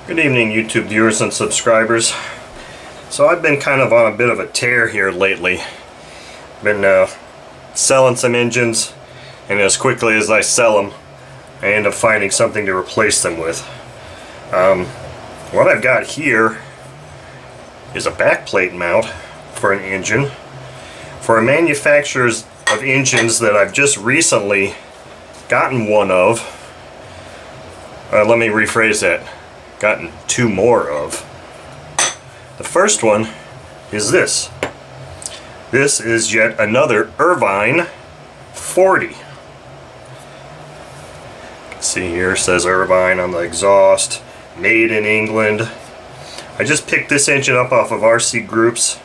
Good evening, YouTube viewers and subscribers. So I've been kind of on a bit of a tear here lately. Been selling some engines, and as quickly as I sell them, I end up finding something to replace them with. What I've got here is a backplate mount for an engine for a manufacturer of engines that I've just recently gotten one of. Let me rephrase that. Gotten two more of. The first one is this. This is yet another Irvine 40. See here, it says Irvine on the exhaust, made in England. I just picked this engine up off of RC Groups.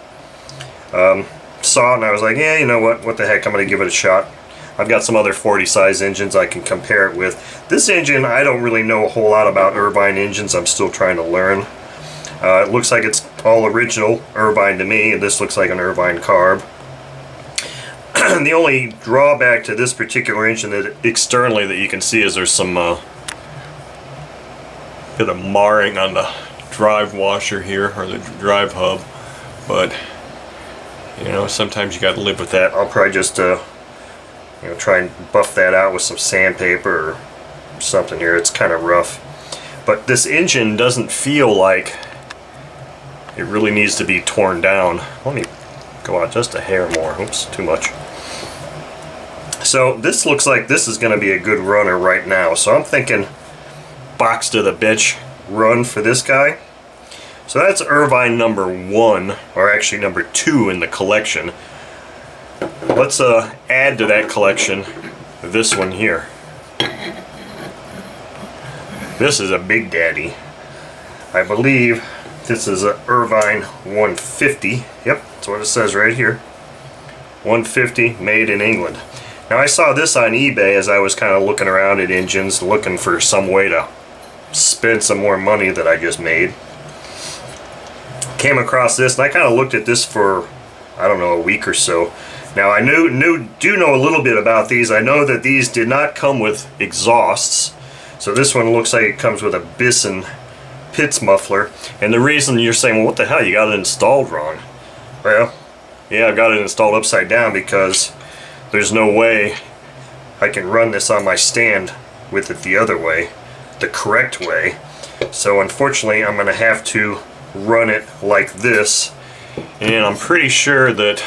Saw it and I was like, yeah, you know what the heck, I'm going to give it a shot. I've got some other 40 size engines I can compare it with. This engine, I don't really know a whole lot about Irvine engines. I'm still trying to learn. It looks like it's all original Irvine to me, and this looks like an Irvine carb. The only drawback to this particular engine that externally that you can see is there's some bit of marring on the drive washer here, or the drive hub, but you know, sometimes you got to live with that. I'll probably just try and buff that out with some sandpaper or something here. It's kind of rough. But this engine doesn't feel like it really needs to be torn down. Let me go out just a hair more. Oops, too much. So this looks like this is going to be a good runner right now. So I'm thinking box to the bitch run for this guy. So that's Irvine number 1, or actually number 2 in the collection. Let's add to that collection this one here. This is a big daddy. I believe this is a Irvine 150. Yep, that's what it says right here. 150, made in England. Now I saw this on eBay as I was kind of looking around at engines, looking for some way to spend some more money that I just made. Came across this, and I kind of looked at this for, I don't know, a week or so. Now I do know a little bit about these. I know that these did not come with exhausts. So this one looks like it comes with a Bisson Pitts muffler. And the reason you're saying, well, what the hell, you got it installed wrong. Well, yeah, I've got it installed upside down because there's no way I can run this on my stand with it the other way, the correct way. So unfortunately, I'm going to have to run it like this. And I'm pretty sure that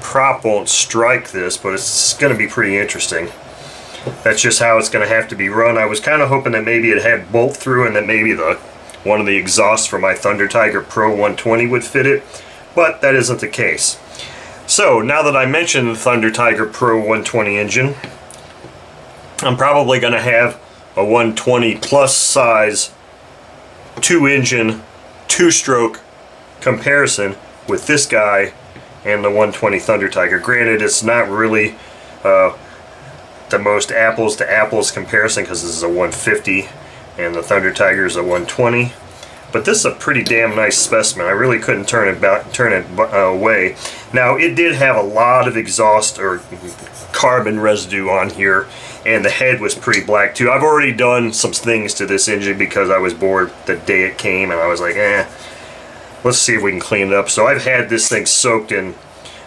prop won't strike this, but it's going to be pretty interesting. That's just how it's going to have to be run. I was kind of hoping that maybe it had bolt through and that maybe one of the exhausts for my Thunder Tiger Pro 120 would fit it, but that isn't the case. So now that I mentioned the Thunder Tiger Pro 120 engine, I'm probably going to have a 120 plus size 2-engine 2-stroke comparison with this guy and the 120 Thunder Tiger. Granted, it's not really the most apples to apples comparison because this is a 150 and the Thunder Tiger is a 120, but this is a pretty damn nice specimen. I really couldn't turn it away. Now it did have a lot of exhaust or carbon residue on here, and the head was pretty black too. I've already done some things to this engine because I was bored the day it came, and I was like, let's see if we can clean it up. So I've had this thing soaked in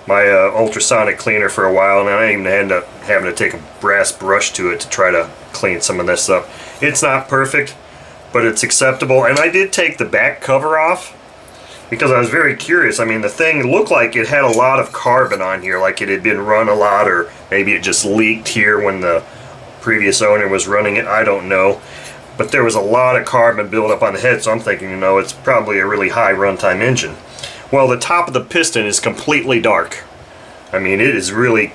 my ultrasonic cleaner for a while, and I even end up having to take a brass brush to it to try to clean some of this up. It's not perfect, but it's acceptable. And I did take the back cover off because I was very curious. I mean, the thing looked like it had a lot of carbon on here, like it had been run a lot, or maybe it just leaked here when the previous owner was running it. I don't know. But there was a lot of carbon built up on the head, so I'm thinking, you know, it's probably a really high runtime engine. Well, the top of the piston is completely dark. I mean, it's really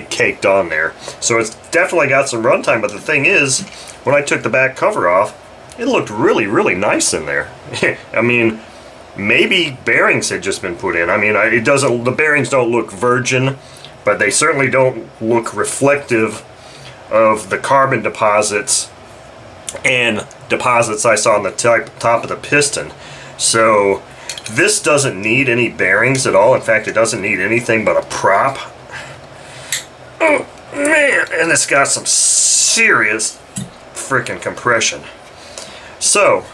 caked on there. So it's definitely got some runtime, but the thing is, when I took the back cover off, it looked really, really nice in there. I mean, maybe bearings had just been put in. I mean, the bearings don't look virgin, but they certainly don't look reflective of the carbon deposits and deposits I saw on the top of the piston. So this doesn't need any bearings at all. In fact, it doesn't need anything but a prop. Oh man, and it's got some serious freaking compression. So,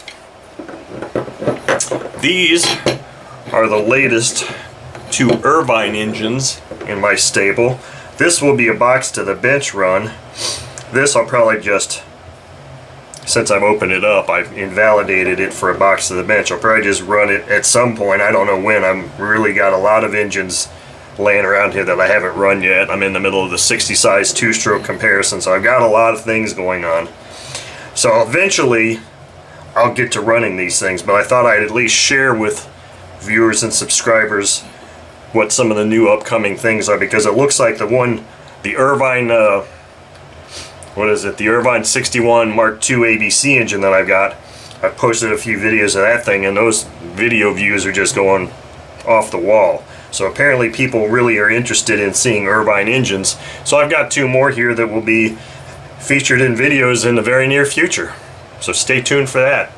these are the latest 2 Irvine engines in my stable. This will be a box to the bench run. This I'll probably just, since I've opened it up, I've invalidated it for a box to the bench. I'll probably just run it at some point. I don't know when. I've really got a lot of engines laying around here that I haven't run yet. I'm in the middle of the 60 size 2-stroke comparison, so I've got a lot of things going on. So eventually I'll get to running these things, but I thought I'd at least share with viewers and subscribers what some of the new upcoming things are, because it looks like the Irvine, what is it, the Irvine 61 Mark II ABC engine that I've got. I've posted a few videos of that thing, and those video views are just going off the wall. So apparently people really are interested in seeing Irvine engines. So I've got 2 more here that will be featured in videos in the very near future. So stay tuned for that.